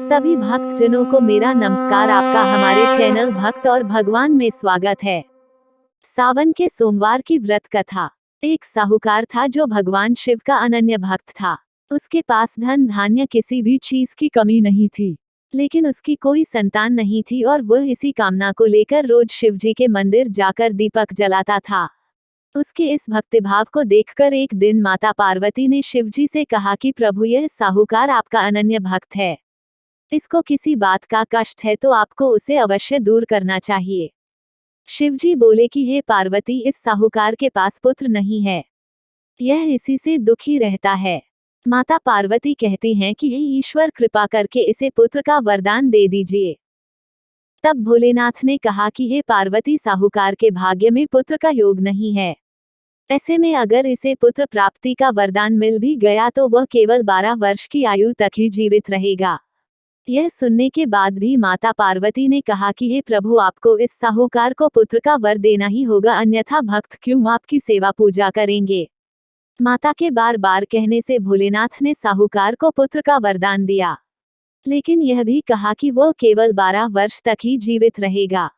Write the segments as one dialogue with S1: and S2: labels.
S1: सभी भक्तजनों को मेरा नमस्कार। आपका हमारे चैनल भक्त और भगवान में स्वागत है। सावन के सोमवार की व्रत कथा। एक साहूकार था जो भगवान शिव का अनन्य भक्त था। उसके पास धन धान्य किसी भी चीज की कमी नहीं थी, लेकिन उसकी कोई संतान नहीं थी और वह इसी कामना को लेकर रोज शिवजी के मंदिर जाकर दीपक जलाता था। उसके इस भक्तिभाव को देखकर एक दिन माता पार्वती ने शिवजी से कहा कि प्रभु, यह साहूकार आपका अनन्य भक्त है, इसको किसी बात का कष्ट है तो आपको उसे अवश्य दूर करना चाहिए। शिवजी बोले कि हे पार्वती, इस साहूकार के पास पुत्र नहीं है, यह इसी से दुखी रहता है। माता पार्वती कहती हैं कि हे ईश्वर, कृपा करके इसे पुत्र का वरदान दे दीजिए। तब भोलेनाथ ने कहा कि हे पार्वती, साहूकार के भाग्य में पुत्र का योग नहीं है। ऐसे में अगर इसे पुत्र प्राप्ति का वरदान मिल भी गया तो वह केवल 12 वर्ष की आयु तक ही जीवित रहेगा। यह सुनने के बाद भी माता पार्वती ने कहा कि हे प्रभु, आपको इस साहूकार को पुत्र का वर देना ही होगा, अन्यथा भक्त क्यों आपकी सेवा पूजा करेंगे। माता के बार बार कहने से भोलेनाथ ने साहूकार को पुत्र का वरदान दिया, लेकिन यह भी कहा कि वह केवल 12 वर्ष तक ही जीवित रहेगा।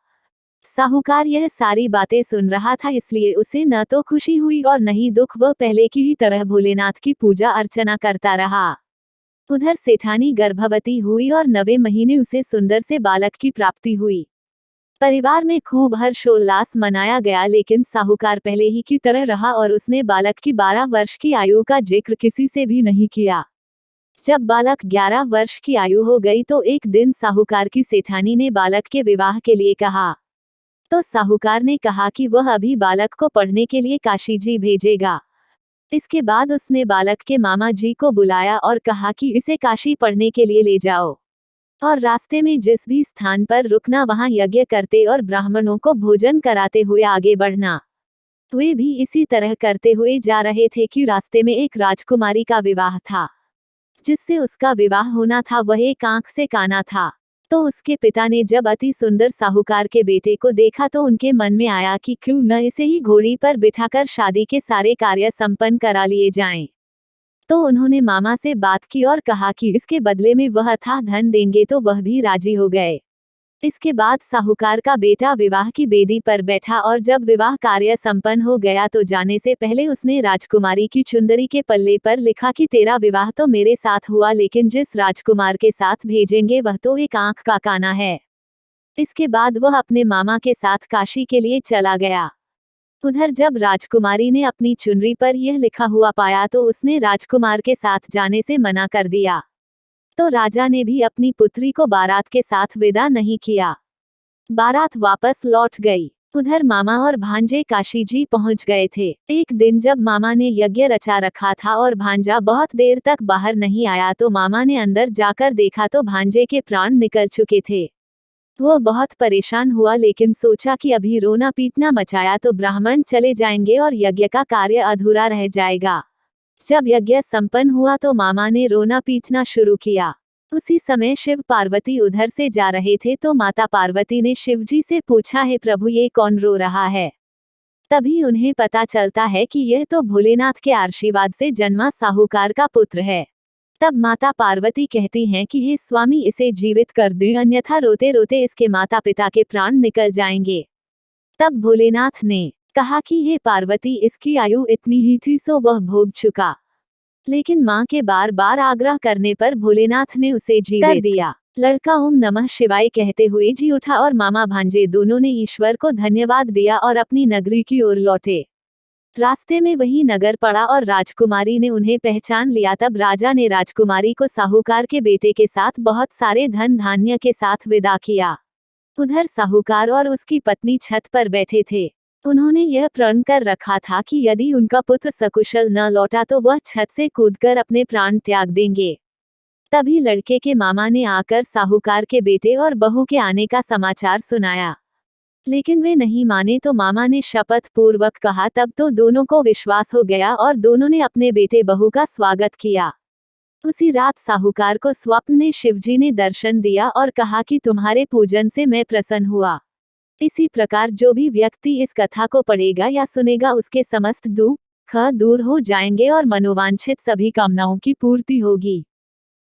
S1: साहूकार यह सारी बातें सुन रहा था, इसलिए उसे न तो खुशी हुई और न ही दुख। वह पहले की ही तरह भोलेनाथ की पूजा अर्चना करता रहा। उधर सेठानी गर्भवती हुई और 9वें महीने उसे सुंदर से बालक की प्राप्ति हुई। परिवार में खूब हर्षोल्लास मनाया गया, लेकिन साहूकार पहले ही की तरह रहा और उसने बालक की 12 वर्ष की आयु का जिक्र किसी से भी नहीं किया। जब बालक 11 वर्ष की आयु हो गई तो एक दिन साहूकार की सेठानी ने बालक के विवाह के लिए कहा, तो साहूकार ने कहा कि वह अभी बालक को पढ़ने के लिए काशी जी भेजेगा। इसके बाद उसने बालक के मामा जी को बुलाया और कहा कि इसे काशी पढ़ने के लिए ले जाओ और रास्ते में जिस भी स्थान पर रुकना वहां यज्ञ करते और ब्राह्मणों को भोजन कराते हुए आगे बढ़ना। वे भी इसी तरह करते हुए जा रहे थे कि रास्ते में एक राजकुमारी का विवाह था। जिससे उसका विवाह होना था वह एक आंख से काना था। तो उसके पिता ने जब अति सुंदर साहूकार के बेटे को देखा तो उनके मन में आया कि क्यों न इसे ही घोड़ी पर बिठाकर शादी के सारे कार्य संपन्न करा लिए जाएं। तो उन्होंने मामा से बात की और कहा कि इसके बदले में वह अथाह धन देंगे, तो वह भी राजी हो गए। इसके बाद साहूकार का बेटा विवाह की बेदी पर बैठा और जब विवाह कार्य संपन्न हो गया तो जाने से पहले उसने राजकुमारी की चुंदरी के पल्ले पर लिखा कि तेरा विवाह तो मेरे साथ हुआ, लेकिन जिस राजकुमार के साथ भेजेंगे वह तो एक आंख का काना है। इसके बाद वह अपने मामा के साथ काशी के लिए चला गया। उधर जब राजकुमारी ने अपनी चुनरी पर यह लिखा हुआ पाया तो उसने राजकुमार के साथ जाने से मना कर दिया। तो राजा ने भी अपनी पुत्री को बारात के साथ विदा नहीं किया। बारात वापस लौट गई। उधर मामा और भांजे काशी जी पहुंच गए थे। एक दिन जब मामा ने यज्ञ रचा रखा था और भांजा बहुत देर तक बाहर नहीं आया तो मामा ने अंदर जाकर देखा तो भांजे के प्राण निकल चुके थे। वह बहुत परेशान हुआ, लेकिन सोचा कि अभी रोना पीटना मचाया तो ब्राह्मण चले जाएंगे और यज्ञ का कार्य अधूरा रह जाएगा। जब यज्ञ संपन्न हुआ तो मामा ने रोना पीटना शुरू किया। उसी समय शिव पार्वती उधर से जा रहे थे तो माता पार्वती ने शिवजी से पूछा, है प्रभु, ये कौन रो रहा है। तभी उन्हें पता चलता है कि यह तो भोलेनाथ के आशीर्वाद से जन्मा साहूकार का पुत्र है। तब माता पार्वती कहती हैं कि हे स्वामी, इसे जीवित कर दे, अन्यथा रोते रोते इसके माता पिता के प्राण निकल जाएंगे। तब भोलेनाथ ने कहा कि हे पार्वती, इसकी आयु इतनी ही थी सो वह भोग चुका। लेकिन मां के बार बार आग्रह करने पर भोलेनाथ ने उसे जीवित कर दिया। लड़का ओम नमः शिवाय कहते हुए जी उठा और मामा भांजे दोनों ने ईश्वर को धन्यवाद दिया और अपनी नगरी की ओर लौटे। रास्ते में वही नगर पड़ा और राजकुमारी ने उन्हें पहचान लिया। तब राजा ने राजकुमारी को साहूकार के बेटे के साथ बहुत सारे धन धान्य के साथ विदा किया। उधर साहूकार और उसकी पत्नी छत पर बैठे थे। उन्होंने यह प्रण कर रखा था कि यदि उनका पुत्र सकुशल न लौटा तो वह छत से कूदकर अपने प्राण त्याग देंगे। तभी लड़के के मामा ने आकर साहूकार के बेटे और बहू के आने का समाचार सुनाया, लेकिन वे नहीं माने तो मामा ने शपथ पूर्वक कहा। तब तो दोनों को विश्वास हो गया और दोनों ने अपने बेटे बहू का स्वागत किया। उसी रात साहूकार को स्वप्न में शिवजी ने दर्शन दिया और कहा कि तुम्हारे पूजन से मैं प्रसन्न हुआ। इसी प्रकार जो भी व्यक्ति इस कथा को पढ़ेगा या सुनेगा उसके समस्त दुख दूर हो जाएंगे और मनोवांछित सभी कामनाओं की पूर्ति होगी।